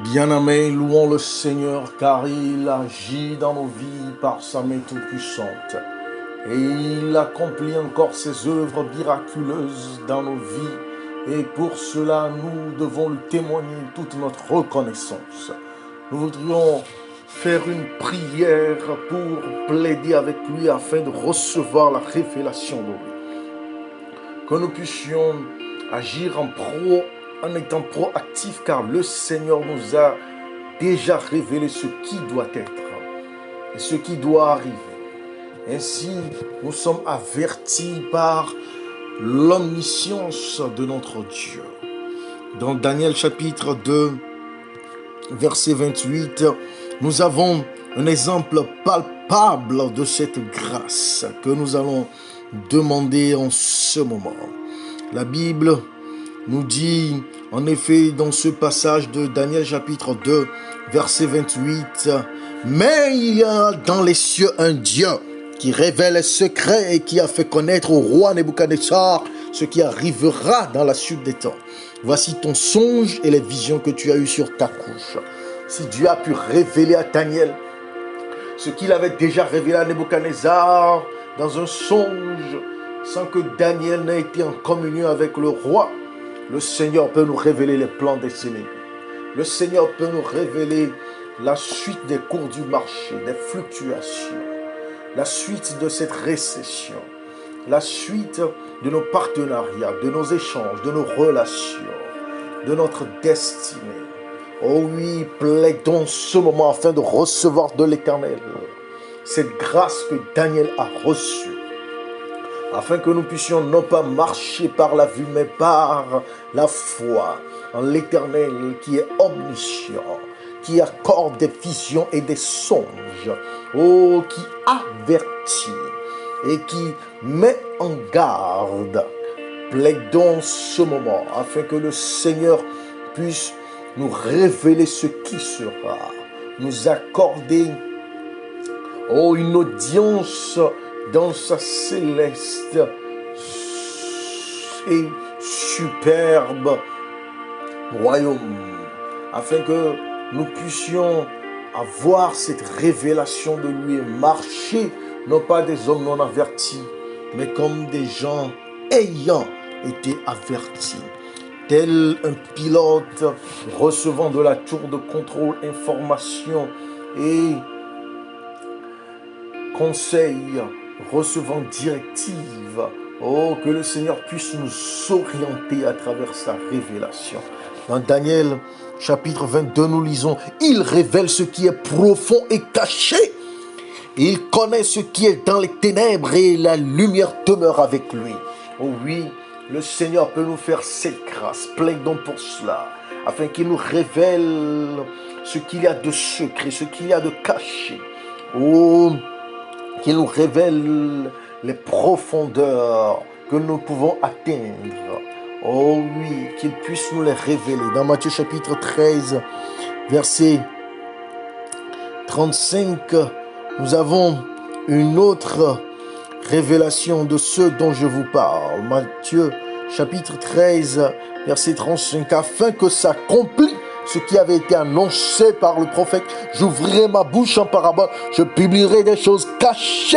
Bien-aimés, louons le Seigneur car il agit dans nos vies par sa main toute puissante. Et il accomplit encore ses œuvres miraculeuses dans nos vies. Et pour cela, nous devons lui témoigner toute notre reconnaissance. Nous voudrions faire une prière pour plaider avec lui afin de recevoir la révélation de lui. Que nous puissions agir en étant proactifs car le Seigneur nous a déjà révélé ce qui doit être et ce qui doit arriver. Ainsi, nous sommes avertis par l'omniscience de notre Dieu. Dans Daniel chapitre 2, verset 28, nous avons un exemple palpable de cette grâce que nous allons demander en ce moment. La Bible nous dit, en effet, dans ce passage de Daniel chapitre 2, verset 28, « Mais il y a dans les cieux un Dieu qui révèle les secrets et qui a fait connaître au roi Nebuchadnezzar ce qui arrivera dans la suite des temps. Voici ton songe et les visions que tu as eues sur ta couche. » Si Dieu a pu révéler à Daniel ce qu'il avait déjà révélé à Nebuchadnezzar dans un songe, sans que Daniel n'ait été en communion avec le roi, le Seigneur peut nous révéler les plans des ennemis. Le Seigneur peut nous révéler la suite des cours du marché, des fluctuations, la suite de cette récession, la suite de nos partenariats, de nos échanges, de nos relations, de notre destinée. Oh oui, plaidons ce moment afin de recevoir de l'Éternel cette grâce que Daniel a reçue, afin que nous puissions non pas marcher par la vue, mais par la foi en l'Éternel qui est omniscient, qui accorde des visions et des songes, oh, qui avertit et qui met en garde. Plaidons ce moment afin que le Seigneur puisse nous révéler ce qui sera, nous accorder une audience dans sa céleste et superbe royaume, afin que nous puissions avoir cette révélation de lui et marcher, non pas des hommes non avertis, mais comme des gens ayant été avertis. Tel un pilote recevant de la tour de contrôle information et conseil, recevant directive. Oh, que le Seigneur puisse nous orienter à travers sa révélation. Dans Daniel chapitre 22, nous lisons, « Il révèle ce qui est profond et caché. Il connaît ce qui est dans les ténèbres et la lumière demeure avec lui. » Oh oui, le Seigneur peut nous faire cette grâce, plaidons pour cela, afin qu'il nous révèle ce qu'il y a de secret, ce qu'il y a de caché. Oh, qu'il nous révèle les profondeurs que nous pouvons atteindre. Oh oui, qu'il puisse nous les révéler. Dans Matthieu chapitre 13, verset 35, nous avons une autre révélation de ce dont je vous parle. Matthieu chapitre 13, verset 35, afin que s'accomplisse ce qui avait été annoncé par le prophète, j'ouvrirai ma bouche en parabole, je publierai des choses cachées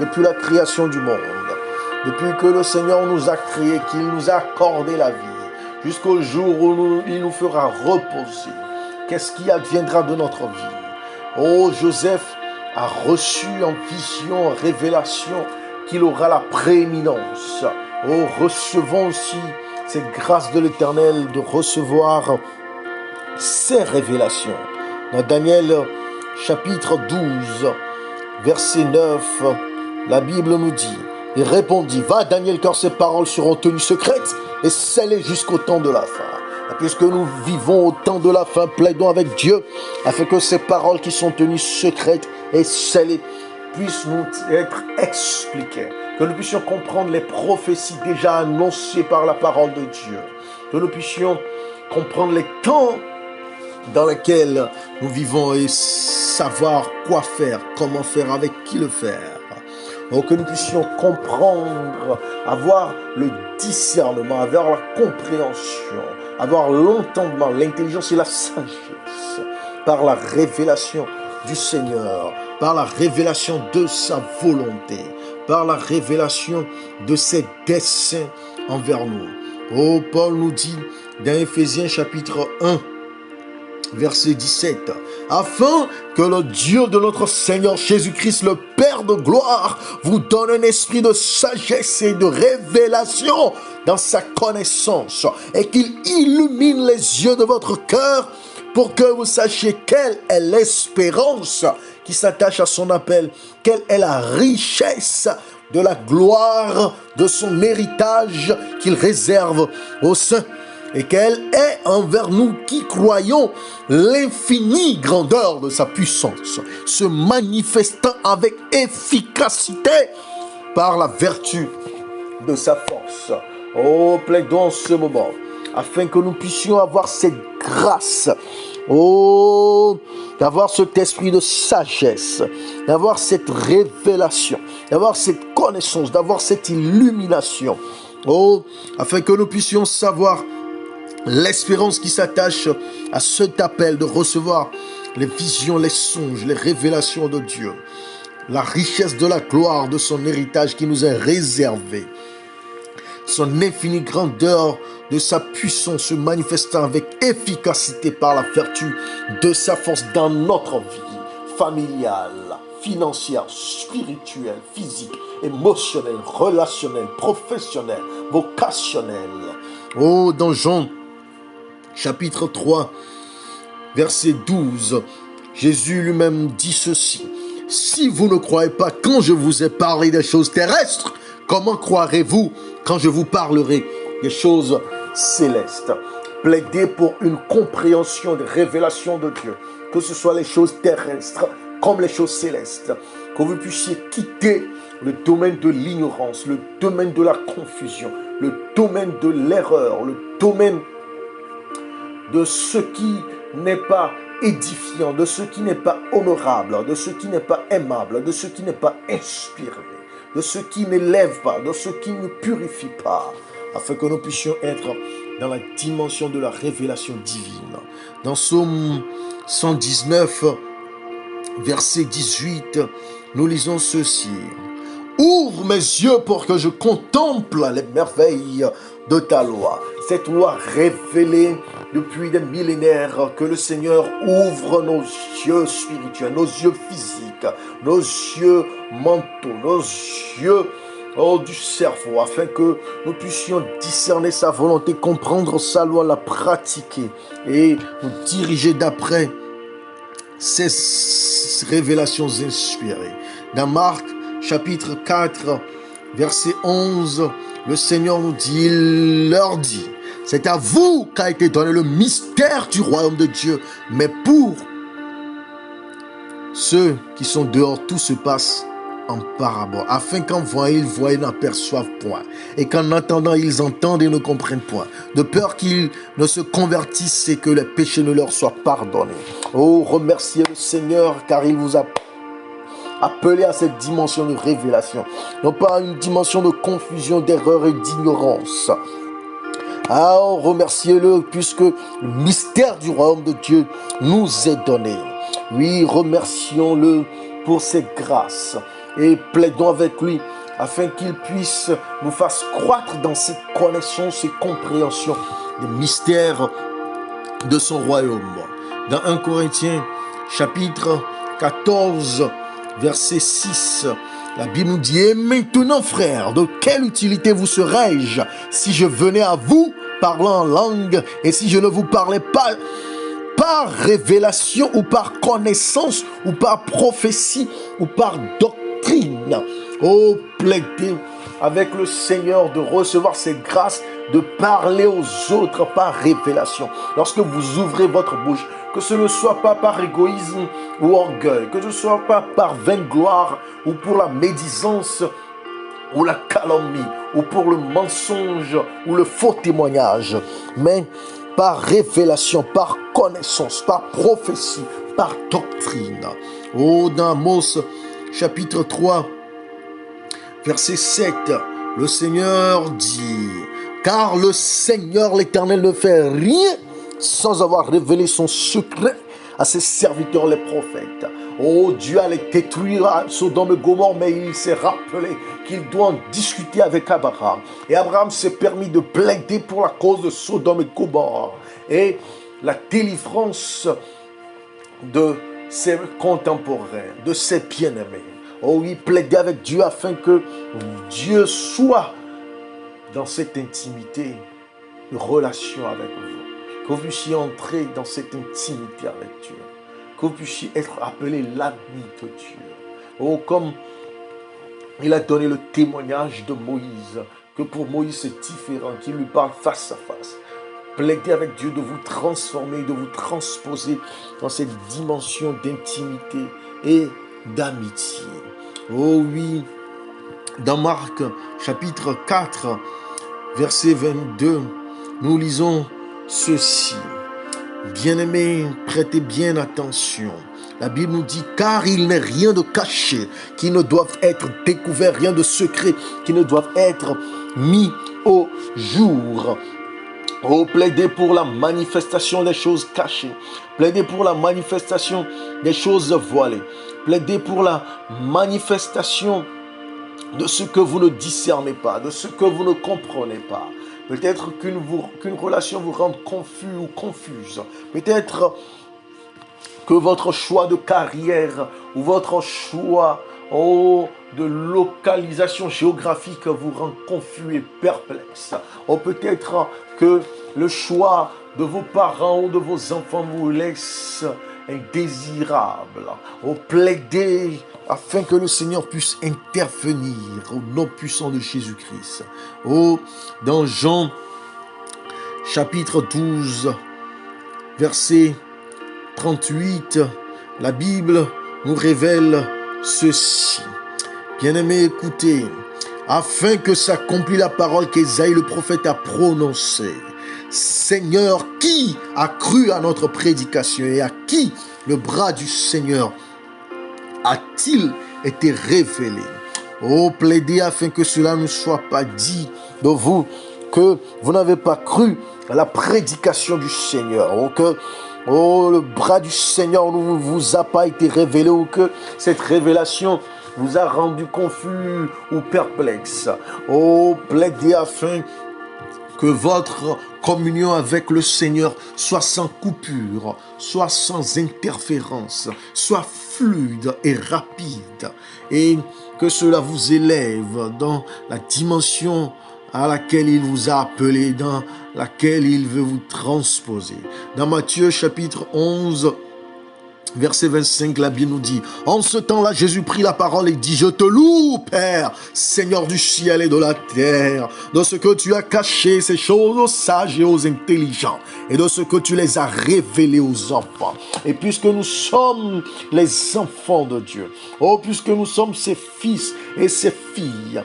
depuis la création du monde. Depuis que le Seigneur nous a créés, qu'il nous a accordé la vie, jusqu'au jour où il nous fera reposer. Qu'est-ce qui adviendra de notre vie? Oh, Joseph a reçu en vision, en révélation, qu'il aura la prééminence. Oh, recevons aussi cette grâce de l'Éternel de recevoir ces révélations. Dans Daniel chapitre 12, verset 9, la Bible nous dit, « Il répondit, va Daniel, car ces paroles seront tenues secrètes et scellées jusqu'au temps de la fin. » Et puisque nous vivons au temps de la fin, plaidons avec Dieu, afin que ces paroles qui sont tenues secrètes et scellées puissent nous être expliquées, que nous puissions comprendre les prophéties déjà annoncées par la parole de Dieu, que nous puissions comprendre les temps dans lesquels nous vivons et savoir quoi faire, comment faire, avec qui le faire. Oh, que nous puissions comprendre, avoir le discernement, avoir la compréhension, avoir l'entendement, l'intelligence et la sagesse par la révélation du Seigneur, par la révélation de sa volonté, par la révélation de ses desseins envers nous. Oh, Paul nous dit dans Éphésiens chapitre 1, verset 17, afin que le Dieu de notre Seigneur Jésus-Christ, le Père de gloire, vous donne un esprit de sagesse et de révélation dans sa connaissance, et qu'il illumine les yeux de votre cœur pour que vous sachiez quelle est l'espérance qui s'attache à son appel, quelle est la richesse de la gloire de son héritage qu'il réserve aux saints, et quelle est envers nous qui croyons l'infinie grandeur de sa puissance, se manifestant avec efficacité par la vertu de sa force. Oh, plaidons en ce moment, afin que nous puissions avoir cette grâce, oh, d'avoir cet esprit de sagesse, d'avoir cette révélation, d'avoir cette connaissance, d'avoir cette illumination, oh, afin que nous puissions savoir l'espérance qui s'attache à cet appel de recevoir les visions, les songes, les révélations de Dieu, la richesse de la gloire de son héritage qui nous est réservé, son infinie grandeur de sa puissance se manifestant avec efficacité par la vertu de sa force dans notre vie familiale, financière, spirituelle, physique, émotionnelle, relationnelle, professionnelle, vocationnelle. Oh, dans Jean chapitre 3, verset 12, Jésus lui-même dit ceci: si vous ne croyez pas quand je vous ai parlé des choses terrestres, comment croirez-vous quand je vous parlerai des choses célestes? Plaidez pour une compréhension des révélations de Dieu, que ce soit les choses terrestres comme les choses célestes, que vous puissiez quitter le domaine de l'ignorance, le domaine de la confusion, le domaine de l'erreur, le domaine de ce qui n'est pas édifiant, de ce qui n'est pas honorable, de ce qui n'est pas aimable, de ce qui n'est pas inspiré, de ce qui n'élève pas, de ce qui ne purifie pas, afin que nous puissions être dans la dimension de la révélation divine. Dans Psaume 119, verset 18, nous lisons ceci: ouvre mes yeux pour que je contemple les merveilles de ta loi. Cette loi révélée depuis des millénaires, que le Seigneur ouvre nos yeux spirituels, nos yeux physiques, nos yeux mentaux, nos yeux du cerveau, afin que nous puissions discerner sa volonté, comprendre sa loi, la pratiquer et nous diriger d'après ces révélations inspirées. Dans Marc chapitre 4, verset 11, le Seigneur nous dit, il leur dit: c'est à vous qu'a été donné le mystère du royaume de Dieu, mais pour ceux qui sont dehors, tout se passe en parabole, afin qu'en voyant ils voient et n'aperçoivent point, et qu'en entendant ils entendent et ne comprennent point, de peur qu'ils ne se convertissent et que les péchés ne leur soient pardonnés. Oh, remerciez le Seigneur, car il vous a appelé à cette dimension de révélation, non pas à une dimension de confusion, d'erreur et d'ignorance. Ah, remerciez-le, puisque le mystère du royaume de Dieu nous est donné. Oui, remercions-le pour ses grâces et plaidons avec lui afin qu'il puisse nous faire croître dans cette connaissance et compréhension des mystères de son royaume. Dans 1 Corinthiens chapitre 14, verset 6, la Bible nous dit: et maintenant, frères, de quelle utilité vous serais-je si je venais à vous parlant en langue, et si je ne vous parlais pas par révélation ou par connaissance ou par prophétie ou par doctrine? Oh, plaidez avec le Seigneur de recevoir cette grâce de parler aux autres par révélation. Lorsque vous ouvrez votre bouche, que ce ne soit pas par égoïsme ou orgueil, que ce ne soit pas par vaine gloire ou pour la médisance ou la calomnie ou pour le mensonge ou le faux témoignage, mais par révélation, par connaissance, par prophétie, par doctrine. Oh, dans Amos chapitre 3, verset 7, le Seigneur dit: car le Seigneur l'Éternel ne fait rien sans avoir révélé son secret à ses serviteurs les prophètes. Oh, Dieu allait détruire Sodome et Gomorrhe, mais il s'est rappelé qu'il doit en discuter avec Abraham. Et Abraham s'est permis de plaider pour la cause de Sodome et Gomorrhe et la délivrance de ses contemporains, de ses bien-aimés. Oh, il plaidait avec Dieu afin que Dieu soit dans cette intimité, une relation avec vous. Que vous puissiez entrer dans cette intimité avec Dieu. Que vous puissiez être appelé l'ami de Dieu. Oh, comme il a donné le témoignage de Moïse, que pour Moïse c'est différent, qu'il lui parle face à face. Plaidez avec Dieu de vous transformer, de vous transposer dans cette dimension d'intimité et d'amitié. Oh oui, dans Marc chapitre 4, verset 22, nous lisons ceci. Bien-aimés, prêtez bien attention. La Bible nous dit, car il n'est rien de caché qui ne doive être découvert, rien de secret qui ne doive être mis au jour. Oh, plaidez pour la manifestation des choses cachées. Plaidez pour la manifestation des choses voilées. Plaidez pour la manifestation de ce que vous ne discernez pas, de ce que vous ne comprenez pas. Peut-être qu'une relation vous rende confus ou confuse. Peut-être que votre choix de carrière ou votre choix de localisation géographique vous rend confus et perplexe. Ou peut-être que le choix de vos parents ou de vos enfants vous laisse indésirable. Plaidez afin que le Seigneur puisse intervenir au nom puissant de Jésus-Christ. Dans Jean chapitre 12, verset 38, la Bible nous révèle ceci. Bien-aimés, écoutez, afin que s'accomplisse la parole qu'Ésaïe le prophète a prononcée. Seigneur, qui a cru à notre prédication et à qui le bras du Seigneur a-t-il été révélé? Plaidez afin que cela ne soit pas dit de vous, que vous n'avez pas cru à la prédication du Seigneur, que le bras du Seigneur ne vous a pas été révélé, ou que cette révélation vous a rendu confus ou perplexe. Plaidez afin que votre communion avec le Seigneur soit sans coupure, soit sans interférence, soit fluide et rapide, et que cela vous élève dans la dimension à laquelle il vous a appelé, dans laquelle il veut vous transposer. Dans Matthieu chapitre 11, verset 25, la Bible nous dit, en ce temps-là, Jésus prit la parole et dit, je te loue, Père, Seigneur du ciel et de la terre, de ce que tu as caché ces choses aux sages et aux intelligents, et de ce que tu les as révélées aux enfants. Et puisque nous sommes les enfants de Dieu, puisque nous sommes ses fils et ses filles,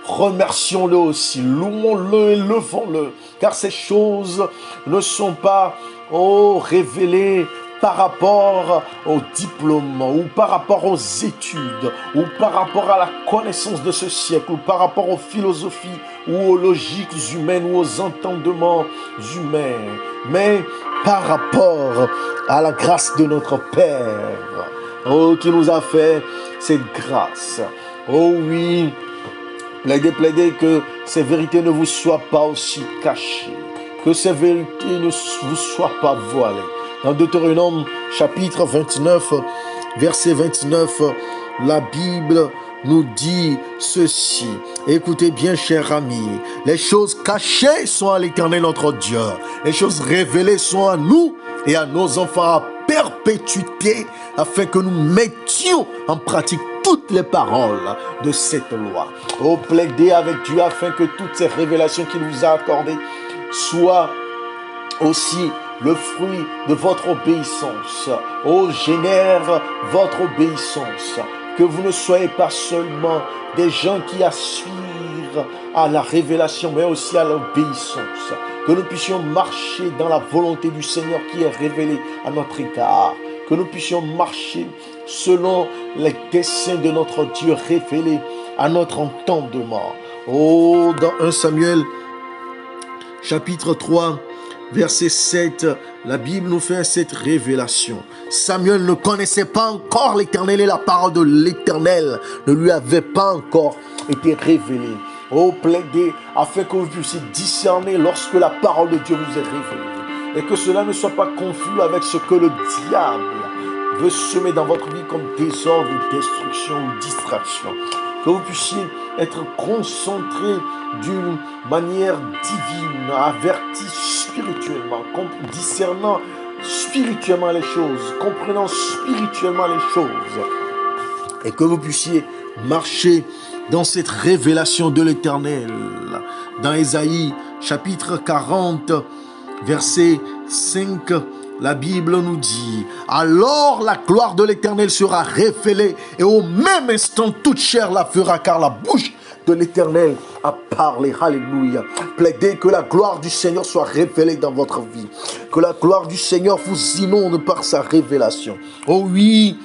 remercions-le aussi, louons-le et levons-le, car ces choses ne sont pas révélées par rapport au diplôme, ou par rapport aux études, ou par rapport à la connaissance de ce siècle, ou par rapport aux philosophies, ou aux logiques humaines, ou aux entendements humains, mais par rapport à la grâce de notre Père, qui nous a fait cette grâce. Oui, plaidez que ces vérités ne vous soient pas aussi cachées, que ces vérités ne vous soient pas voilées. Dans Deutéronome chapitre 29, verset 29, la Bible nous dit ceci. Écoutez bien, chers amis, les choses cachées sont à l'Éternel notre Dieu. Les choses révélées sont à nous et à nos enfants à perpétuité, afin que nous mettions en pratique toutes les paroles de cette loi. Plaidez avec Dieu afin que toutes ces révélations qu'il vous a accordées soient aussi le fruit de votre obéissance. Génère votre obéissance. Que vous ne soyez pas seulement des gens qui aspirent à la révélation, mais aussi à l'obéissance. Que nous puissions marcher dans la volonté du Seigneur qui est révélée à notre égard. Que nous puissions marcher selon les desseins de notre Dieu révélés à notre entendement. Dans 1 Samuel chapitre 3, verset 7, la Bible nous fait cette révélation. Samuel ne connaissait pas encore l'Éternel et la parole de l'Éternel ne lui avait pas encore été révélée. Oh, plaidez afin que vous puissiez discerner lorsque la parole de Dieu vous est révélée. Et que cela ne soit pas confus avec ce que le diable veut semer dans votre vie comme désordre, destruction ou distraction. Que vous puissiez être concentrés d'une manière divine, avertis spirituellement, discernant spirituellement les choses, comprenant spirituellement les choses. Et que vous puissiez marcher dans cette révélation de l'Éternel. Dans Ésaïe, chapitre 40, verset 5, la Bible nous dit: alors la gloire de l'Éternel sera révélée, et au même instant toute chair la verra, car la bouche de l'Éternel a parlé. Alléluia. Plaidez que la gloire du Seigneur soit révélée dans votre vie, que la gloire du Seigneur vous inonde par sa révélation. Oh oui,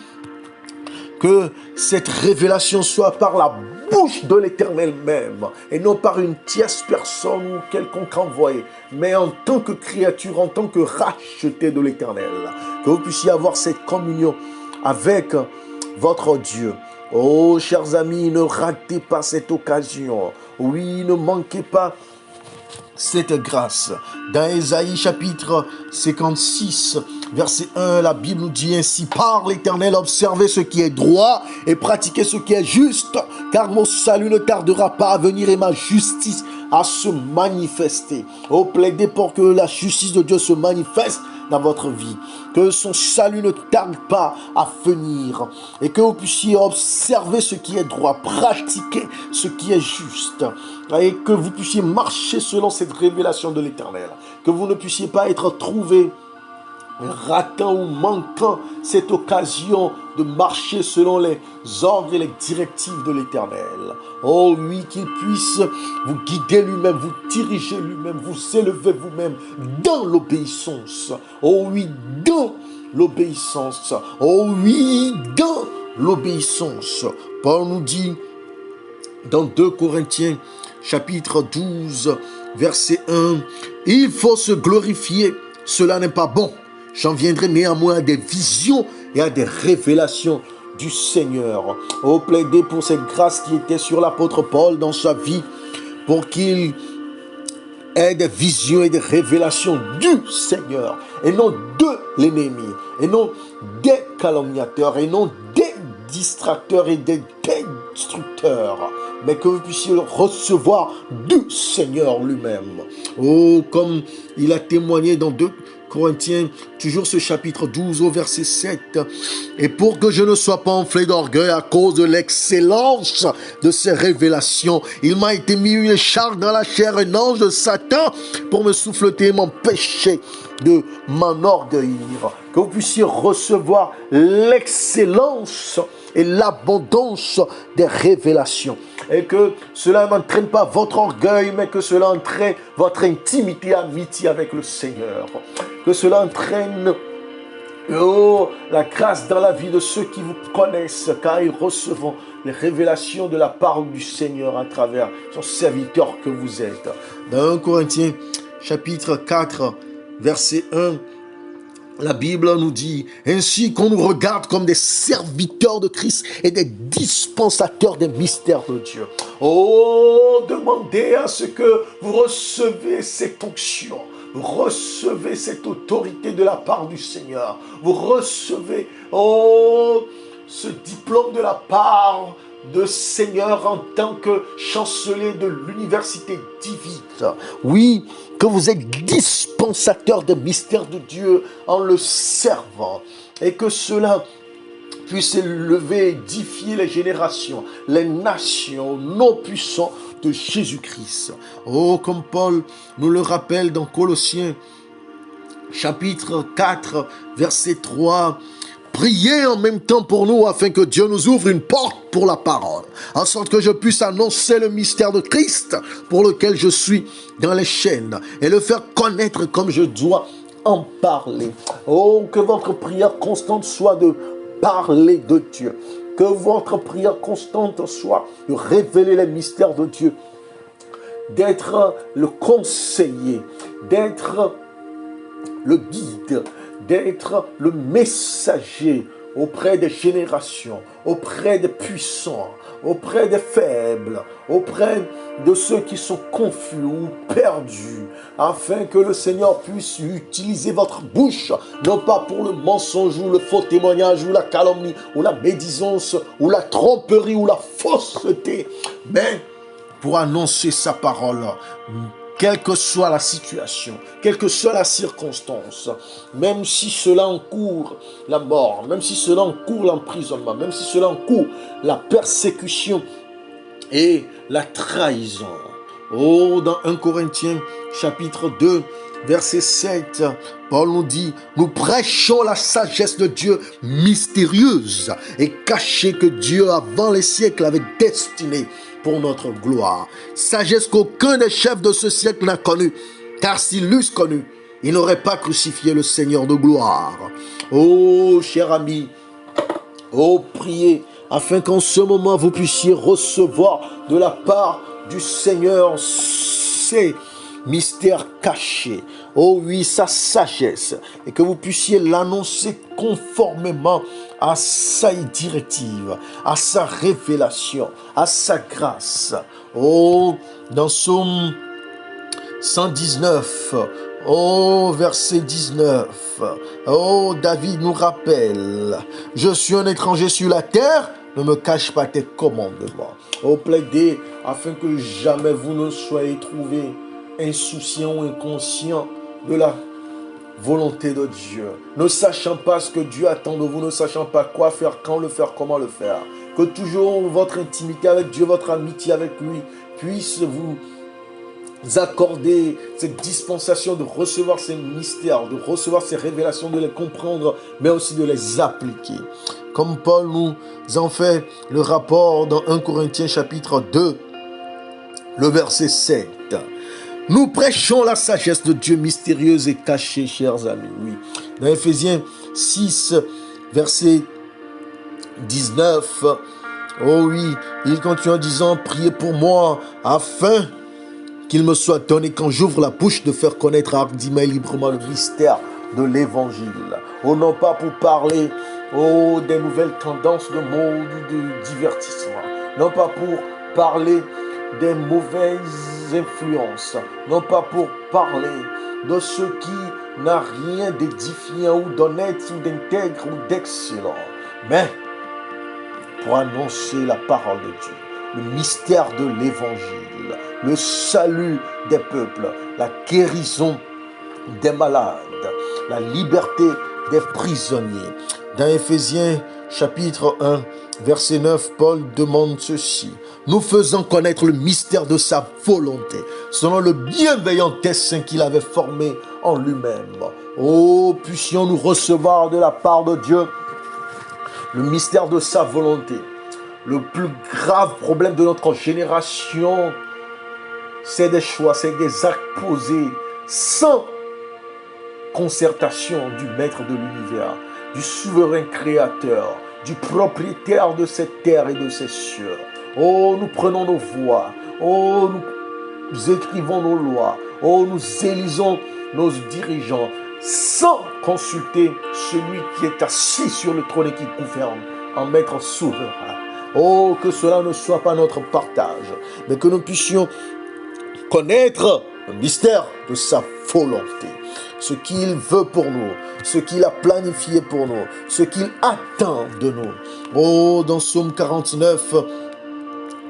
que cette révélation soit par la bouche de l'Éternel même, et non par une tierce personne ou quelconque envoyé, mais en tant que créature, en tant que racheté de l'Éternel. Que vous puissiez avoir cette communion avec votre Dieu. Oh, chers amis, ne ratez pas cette occasion. Oui, ne manquez pas cette grâce. Dans Ésaïe chapitre 56, verset 1, la Bible nous dit ainsi: par l'Éternel, observez ce qui est droit et pratiquez ce qui est juste, car mon salut ne tardera pas à venir et ma justice à se manifester. Oh, plaidez pour que la justice de Dieu se manifeste dans votre vie, que son salut ne tarde pas à venir, et que vous puissiez observer ce qui est droit, pratiquer ce qui est juste, et que vous puissiez marcher selon cette révélation de l'Éternel, que vous ne puissiez pas être trouvé ratant ou manquant cette occasion de marcher selon les ordres et les directives de l'Éternel. Oh oui, qu'il puisse vous guider lui-même, vous diriger lui-même, vous élever vous-même dans l'obéissance. Oh oui, dans l'obéissance. Oh oui, dans l'obéissance. Paul nous dit dans 2 Corinthiens chapitre 12, verset 1, il faut se glorifier, cela n'est pas bon. J'en viendrai néanmoins à des visions et à des révélations du Seigneur. Oh, plaidez pour cette grâce qui était sur l'apôtre Paul dans sa vie, pour qu'il ait des visions et des révélations du Seigneur, et non de l'ennemi, et non des calomniateurs, et non des distracteurs et des destructeurs, mais que vous puissiez le recevoir du Seigneur lui-même. Oh, comme il a témoigné dans 2 Corinthiens, toujours ce chapitre 12 au verset 7. Et pour que je ne sois pas enflé d'orgueil à cause de l'excellence de ces révélations, il m'a été mis une charge dans la chair, un ange de Satan, pour me souffleter et m'empêcher de m'enorgueillir. Que vous puissiez recevoir l'excellence et l'abondance des révélations. Et que cela n'entraîne pas votre orgueil, mais que cela entraîne votre intimité, amitié avec le Seigneur. Que cela entraîne la grâce dans la vie de ceux qui vous connaissent, car ils recevront les révélations de la parole du Seigneur à travers son serviteur que vous êtes. Dans 1 Corinthiens chapitre 4, verset 1, la Bible nous dit ainsi qu'on nous regarde comme des serviteurs de Christ et des dispensateurs des mystères de Dieu. Oh, demandez à ce que vous recevez cette onction. Vous recevez cette autorité de la part du Seigneur. Vous recevez, ce diplôme de la part de Seigneur en tant que chancelier de l'université divine. Oui, que vous êtes dispensateur des mystères de Dieu en le servant. Et que cela puisse élever, édifier les générations, les nations, nos puissants de Jésus-Christ. Oh, comme Paul nous le rappelle dans Colossiens, chapitre 4, verset 3, priez en même temps pour nous afin que Dieu nous ouvre une porte pour la parole, en sorte que je puisse annoncer le mystère de Christ pour lequel je suis dans les chaînes et le faire connaître comme je dois en parler. Oh, que votre prière constante soit de parler de Dieu. Que votre prière constante soit de révéler les mystères de Dieu. d'être le conseiller, d'être le guide, d'être le messager auprès des générations, auprès des puissants, auprès des faibles, auprès de ceux qui sont confus ou perdus, afin que le Seigneur puisse utiliser votre bouche, non pas pour le mensonge ou le faux témoignage ou la calomnie ou la médisance ou la tromperie ou la fausseté, mais pour annoncer sa parole, quelle que soit la situation, quelle que soit la circonstance, même si cela encourt la mort, même si cela encourt l'emprisonnement, même si cela encourt la persécution et la trahison. Oh, dans 1 Corinthiens chapitre 2, verset 7, Paul nous dit, nous prêchons la sagesse de Dieu mystérieuse et cachée que Dieu avant les siècles avait destinée pour notre gloire. Sagesse qu'aucun des chefs de ce siècle n'a connue, car s'ils l'eussent connue, ils n'auraient pas crucifié le Seigneur de gloire. Oh, cher ami, oh, priez afin qu'en ce moment vous puissiez recevoir de la part du Seigneur ces mystères cachés. Oh oui, sa sagesse, et que vous puissiez l'annoncer conformément à sa directive, à sa révélation, à sa grâce. Oh, dans Psaume 119, oh, verset 19, oh, David nous rappelle, « Je suis un étranger sur la terre, ne me cache pas tes commandements. » Oh, plaidez afin que jamais vous ne soyez trouvés insouciants ou inconscients de la volonté de Dieu, ne sachant pas ce que Dieu attend de vous, ne sachant pas quoi faire, quand le faire, comment le faire. Que toujours votre intimité avec Dieu, votre amitié avec lui puisse vous accorder cette dispensation de recevoir ces mystères, de recevoir ces révélations, de les comprendre, mais aussi de les appliquer. Comme Paul nous en fait le rapport dans 1 Corinthiens chapitre 2, le verset 7. Nous prêchons la sagesse de Dieu mystérieuse et cachée, chers amis. Oui. Dans Ephésiens 6, verset 19, oh oui, il continue en disant, priez pour moi, afin qu'il me soit donné quand j'ouvre la bouche de faire connaître hardiment et librement le mystère de l'évangile. Oh, non pas pour parler, oh, des nouvelles tendances de mode ou de divertissement. Non pas pour parler des mauvaises influences, non pas pour parler de ce qui n'a rien d'édifiant ou d'honnête ou d'intègre ou d'excellent, mais pour annoncer la parole de Dieu, le mystère de l'évangile, le salut des peuples, la guérison des malades, la liberté des prisonniers. Dans Ephésiens chapitre 1, verset 9, Paul demande ceci. Nous faisons connaître le mystère de sa volonté, selon le bienveillant dessein qu'il avait formé en lui-même. Oh, puissions-nous recevoir de la part de Dieu le mystère de sa volonté. Le plus grave problème de notre génération, c'est des choix, c'est des actes posés sans concertation du maître de l'univers, du souverain créateur, du propriétaire de cette terre et de ces cieux. Oh, nous prenons nos voix. Oh, nous écrivons nos lois. Oh, nous élisons nos dirigeants sans consulter celui qui est assis sur le trône et qui gouverne en maître souverain. Oh, que cela ne soit pas notre partage, mais que nous puissions connaître le mystère de sa volonté. Ce qu'il veut pour nous, ce qu'il a planifié pour nous, ce qu'il attend de nous. Oh, dans Psaume 49,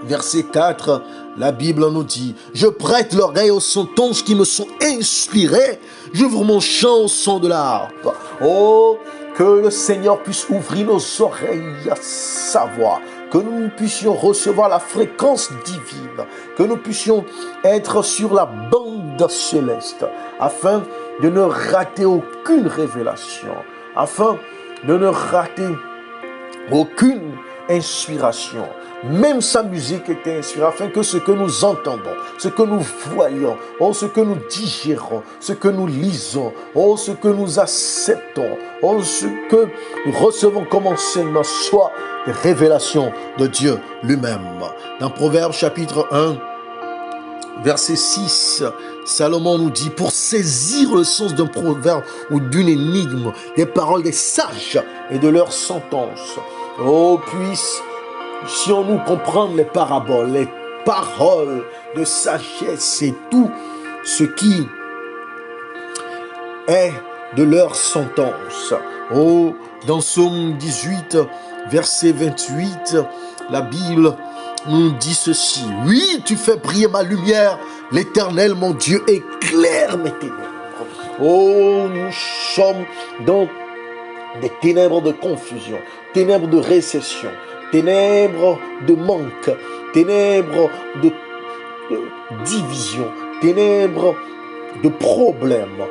verset 4, la Bible nous dit, « Je prête l'oreille aux sentences qui me sont inspirées, j'ouvre mon chant au son de la harpe. » Oh, que le Seigneur puisse ouvrir nos oreilles à sa voix, que nous puissions recevoir la fréquence divine, que nous puissions être sur la bande céleste, afin de ne rater aucune révélation, afin de ne rater aucune inspiration. Même sa musique était inspirée, afin que ce que nous entendons, ce que nous voyons, oh, ce que nous digérons, ce que nous lisons, oh, ce que nous acceptons, oh, ce que nous recevons comme enseignement, soit des révélations de Dieu lui-même. Dans Proverbes chapitre 1, verset 6, Salomon nous dit, pour saisir le sens d'un proverbe ou d'une énigme, des paroles des sages et de leurs sentences. Oh, puissions-nous comprendre les paraboles, les paroles de sagesse et tout ce qui est de leur sentence. Oh, dans Psaume 18, verset 28, la Bible nous dit ceci. Oui, tu fais briller ma lumière, l'Éternel, mon Dieu, éclaire mes ténèbres. Oh, nous sommes dans des ténèbres de confusion, ténèbres de récession, ténèbres de manque, ténèbres de division, ténèbres de problèmes,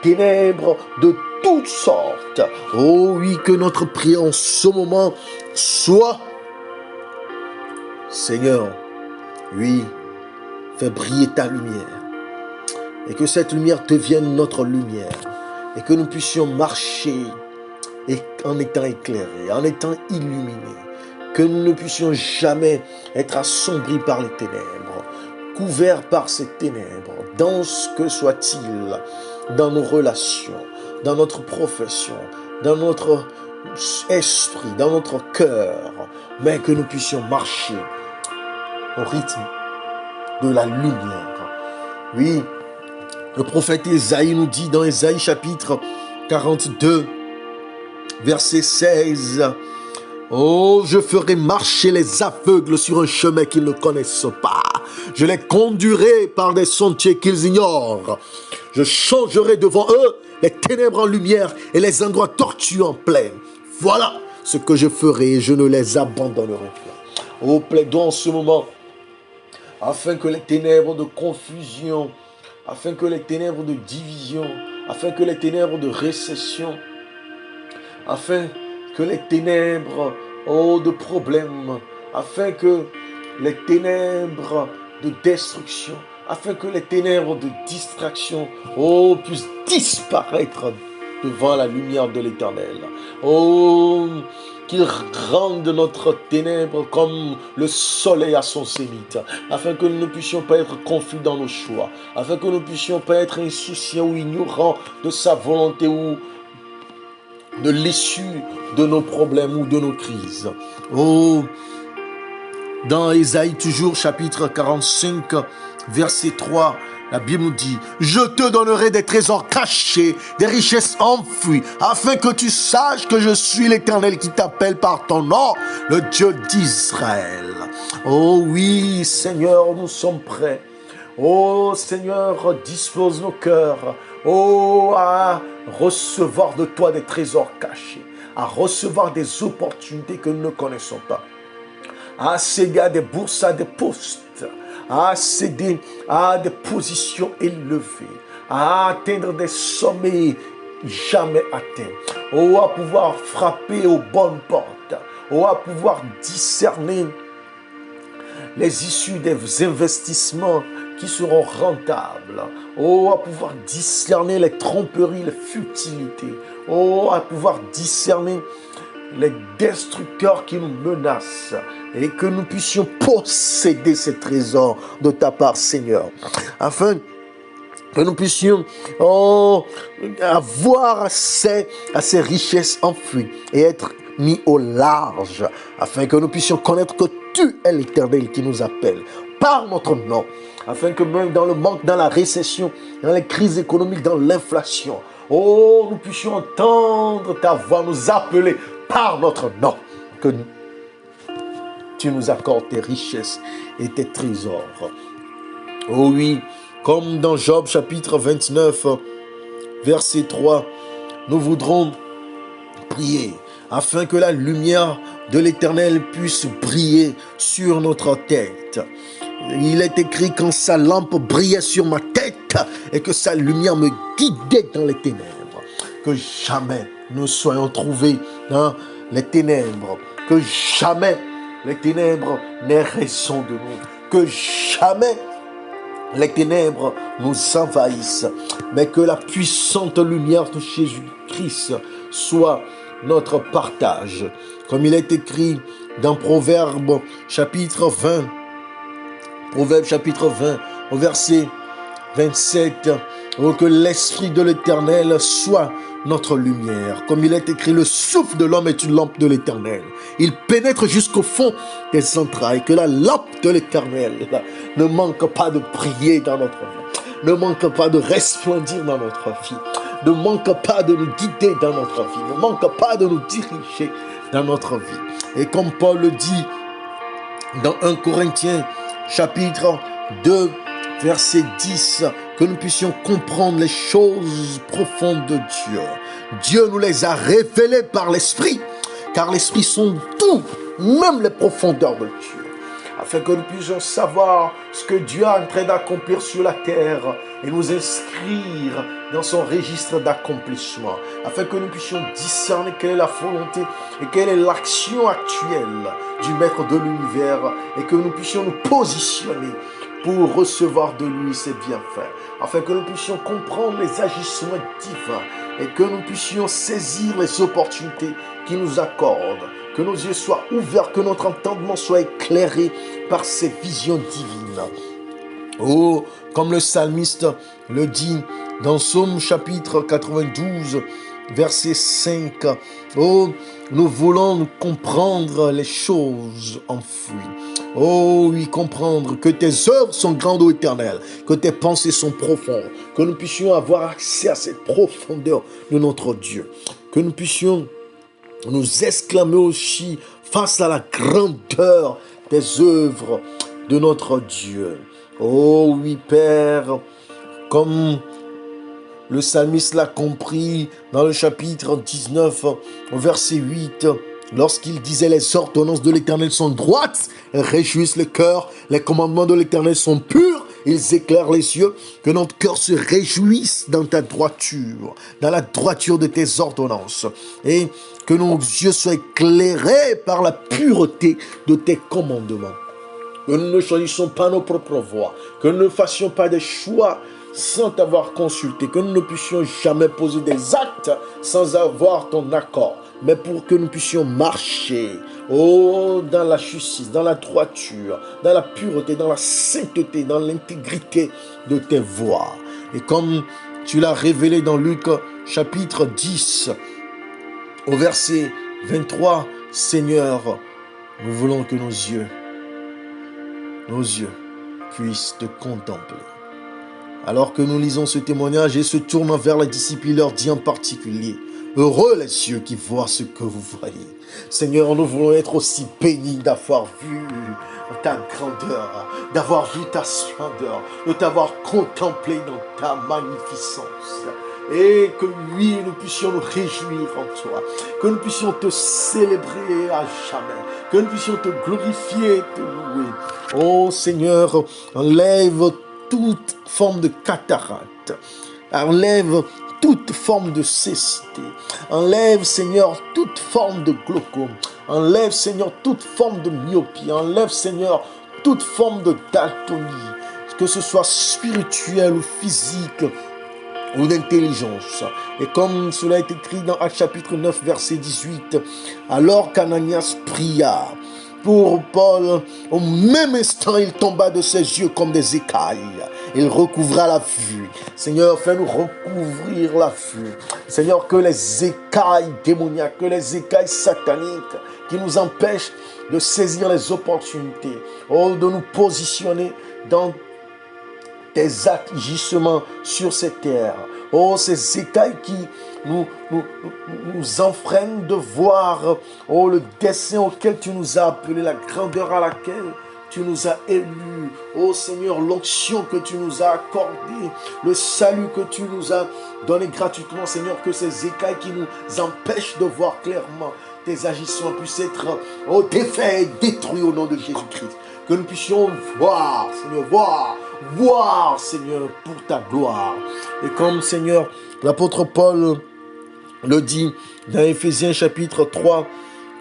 ténèbres de toutes sortes. Oh oui, que notre prière en ce moment soit: Seigneur, oui, fais briller ta lumière, et que cette lumière devienne notre lumière, et que nous puissions marcher en étant éclairés, en étant illuminés, que nous ne puissions jamais être assombris par les ténèbres, couverts par ces ténèbres, dans ce que soit-il, dans nos relations, dans notre profession, dans notre esprit, dans notre cœur, mais que nous puissions marcher au rythme de la lumière. Oui, le prophète Ésaïe nous dit dans Ésaïe chapitre 42, verset 16, oh, je ferai marcher les aveugles sur un chemin qu'ils ne connaissent pas. Je les conduirai par des sentiers qu'ils ignorent. Je changerai devant eux les ténèbres en lumière et les endroits tortueux en plaine. Voilà ce que je ferai et je ne les abandonnerai pas. Oh, plaidons en ce moment afin que les ténèbres de confusion, afin que les ténèbres de division, afin que les ténèbres de récession, afin que les ténèbres de problèmes, afin que les ténèbres de destruction, afin que les ténèbres de distraction puissent disparaître devant la lumière de l'Éternel. Oh, qu'il rende notre ténèbre comme le soleil à son zénith, afin que nous ne puissions pas être confus dans nos choix, afin que nous ne puissions pas être insouciants ou ignorants de sa volonté ou de l'issue de nos problèmes ou de nos crises. Oh, dans Ésaïe toujours chapitre 45, verset 3, la Bible nous dit, je te donnerai des trésors cachés, des richesses enfouies, afin que tu saches que je suis l'Éternel qui t'appelle par ton nom, le Dieu d'Israël. Oh oui, Seigneur, nous sommes prêts. Oh Seigneur, dispose nos cœurs, à recevoir de toi des trésors cachés, à recevoir des opportunités que nous ne connaissons pas, à accéder à des bourses, à des postes, à accéder à des positions élevées, à atteindre des sommets jamais atteints, à pouvoir frapper aux bonnes portes, à pouvoir discerner les issues des investissements qui seront rentables, à pouvoir discerner les tromperies, les futilités, à pouvoir discerner les destructeurs qui nous menacent, et que nous puissions posséder ces trésors de ta part, Seigneur, afin que nous puissions avoir accès à ces richesses enfouies et être mis au large, afin que nous puissions connaître que tu es l'Éternel qui nous appelle par notre nom, afin que même dans le manque, dans la récession, dans les crises économiques, dans l'inflation, nous puissions entendre ta voix nous appeler par notre nom, que tu nous accordes tes richesses et tes trésors. Oh oui, comme dans Job chapitre 29, verset 3, nous voudrons prier afin que la lumière de l'Éternel puisse briller sur notre tête. Il est écrit, quand sa lampe brillait sur ma tête et que sa lumière me guidait dans les ténèbres, que jamais nous soyons trouvés dans les ténèbres, que jamais les ténèbres n'aient raison de nous, que jamais les ténèbres nous envahissent, mais que la puissante lumière de Jésus-Christ soit notre partage. Comme il est écrit dans Proverbes chapitre 20, au verset 27, oh, que l'Esprit de l'Éternel soit notre lumière. Comme il est écrit, le souffle de l'homme est une lampe de l'Éternel. Il pénètre jusqu'au fond des entrailles. Que la lampe de l'Éternel ne manque pas de briller dans notre vie, ne manque pas de resplendir dans notre vie, ne manque pas de nous guider dans notre vie, ne manque pas de nous diriger dans notre vie. Et comme Paul le dit dans 1 Corinthiens chapitre 2, verset 10, que nous puissions comprendre les choses profondes de Dieu. Dieu nous les a révélées par l'Esprit, car l'Esprit sonde tout, même les profondeurs de Dieu, afin que nous puissions savoir ce que Dieu est en train d'accomplir sur la terre et nous inscrire dans son registre d'accomplissement, afin que nous puissions discerner quelle est la volonté et quelle est l'action actuelle du Maître de l'univers, et que nous puissions nous positionner pour recevoir de lui ses bienfaits, afin que nous puissions comprendre les agissements divins et que nous puissions saisir les opportunités qu'il nous accorde, que nos yeux soient ouverts, que notre entendement soit éclairé par ces visions divines. Oh, comme le psalmiste le dit dans Psaume chapitre 92, verset 5, oh, nous voulons comprendre les choses enfouies. Oh oui, comprendre que tes œuvres sont grandes, ô Éternel, que tes pensées sont profondes, que nous puissions avoir accès à cette profondeur de notre Dieu, que nous puissions nous exclamer aussi face à la grandeur des œuvres de notre Dieu. Oh oui, Père, comme le psalmiste l'a compris dans le chapitre 19, au verset 8, lorsqu'il disait: les ordonnances de l'Éternel sont droites, elles réjouissent le cœur, les commandements de l'Éternel sont purs, ils éclairent les yeux, que notre cœur se réjouisse dans ta droiture, dans la droiture de tes ordonnances, et que nos yeux soient éclairés par la pureté de tes commandements. Que nous ne choisissions pas nos propres voies, que nous ne fassions pas des choix sans t'avoir consulté, que nous ne puissions jamais poser des actes sans avoir ton accord, mais pour que nous puissions marcher, oh, dans la justice, dans la droiture, dans la pureté, dans la sainteté, dans l'intégrité de tes voies. Et comme tu l'as révélé dans Luc chapitre 10, au verset 23, Seigneur, nous voulons que nos yeux puissent te contempler. Alors que nous lisons ce témoignage et se tournant vers les disciples, il leur dit en particulier: heureux les yeux qui voient ce que vous voyez. Seigneur, nous voulons être aussi bénis d'avoir vu ta grandeur, d'avoir vu ta splendeur, de t'avoir contemplé dans ta magnificence. Et que oui, nous puissions nous réjouir en toi, que nous puissions te célébrer à jamais, que nous puissions te glorifier, te louer. Oh Seigneur, enlève toute forme de cataracte, enlève toute forme de cécité, enlève Seigneur toute forme de glaucome, enlève Seigneur toute forme de myopie, enlève Seigneur toute forme de daltonie, que ce soit spirituel ou physique ou d'intelligence. Et comme cela est écrit dans Actes chapitre 9 verset 18, alors qu'Ananias pria pour Paul, au même instant, il tomba de ses yeux comme des écailles. Il recouvra la vue. Seigneur, fais-nous recouvrir la vue. Seigneur, que les écailles démoniaques, que les écailles sataniques qui nous empêchent de saisir les opportunités, oh, de nous positionner dans tes agissements sur cette terre. Oh, ces écailles qui nous enfreignent de voir, oh, le dessein auquel tu nous as appelés, la grandeur à laquelle tu nous as élus. Oh Seigneur, l'onction que tu nous as accordée, le salut que tu nous as donné gratuitement, Seigneur, que ces écailles qui nous empêchent de voir clairement tes agissements puissent être, oh, défaits et détruits au nom de Jésus-Christ. Que nous puissions voir, Seigneur, voir, Seigneur, pour ta gloire. Et comme, Seigneur, l'apôtre Paul le dit dans Éphésiens chapitre 3,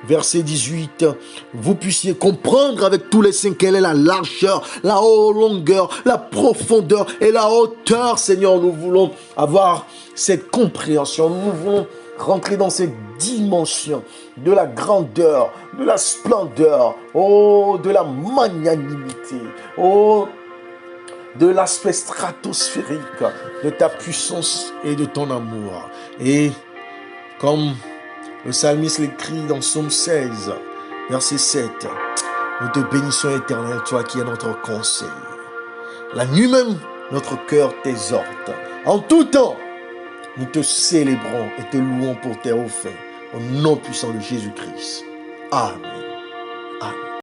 verset 18, vous puissiez comprendre avec tous les saints quelle est la largeur, la longueur, la profondeur et la hauteur, Seigneur. Nous voulons avoir cette compréhension, nous voulons rentrer dans cette dimension de la grandeur, de la splendeur, oh, de la magnanimité, oh, de l'aspect stratosphérique de ta puissance et de ton amour. Et comme le psalmiste l'écrit dans Psaume 16, verset 7, nous te bénissons éternel, toi qui es notre conseil. La nuit même, notre cœur t'exhorte. En tout temps, nous te célébrons et te louons pour tes hauts faits. Au nom puissant de Jésus-Christ. Amen. Amen.